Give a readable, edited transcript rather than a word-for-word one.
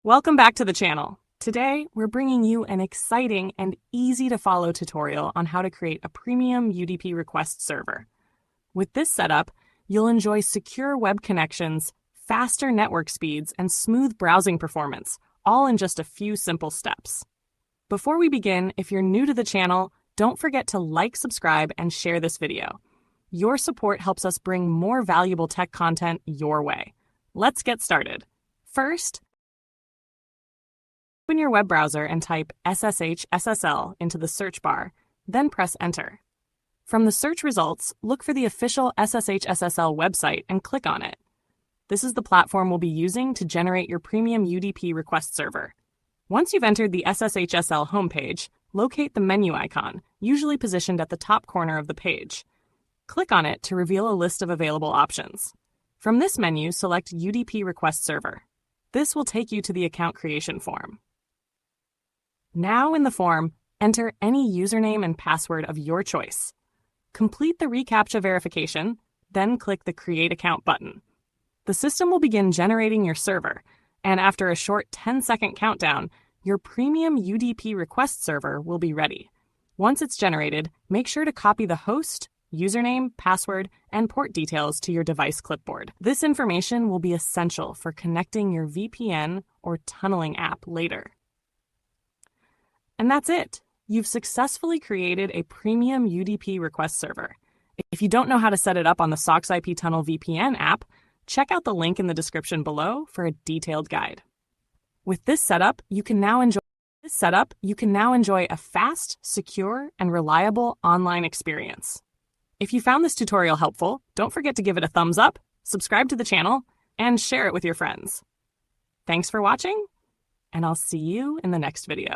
Welcome back to the channel. Today, we're bringing you an exciting and easy-to-follow tutorial on how to create a premium UDP request server. With this setup, you'll enjoy secure web connections, faster network speeds, and smooth browsing performance, all in just a few simple steps. Before we begin, if you're new to the channel, don't forget to like, subscribe, and share this video. Your support helps us bring more valuable tech content your way. Let's get started. First, open your web browser and type SSHSSL into the search bar, then press Enter. From the search results, look for the official SSHSSL website and click on it. This is the platform we'll be using to generate your premium UDP request server. Once you've entered the SSHSL homepage, locate the menu icon, usually positioned at the top corner of the page. Click on it to reveal a list of available options. From this menu, select UDP request server. This will take you to the account creation form. Now in the form, enter any username and password of your choice. Complete the reCAPTCHA verification, then click the Create Account button. The system will begin generating your server, and after a short 10-second countdown, your premium UDP request server will be ready. Once it's generated, make sure to copy the host, username, password, and port details to your device clipboard. This information will be essential for connecting your VPN or tunneling app later. And that's it. You've successfully created a premium UDP request server. If you don't know how to set it up on the Sox IP Tunnel VPN app, check out the link in the description below for a detailed guide. With this setup, you can now enjoy a fast, secure, and reliable online experience. If you found this tutorial helpful, don't forget to give it a thumbs up, subscribe to the channel, and share it with your friends. Thanks for watching, and I'll see you in the next video.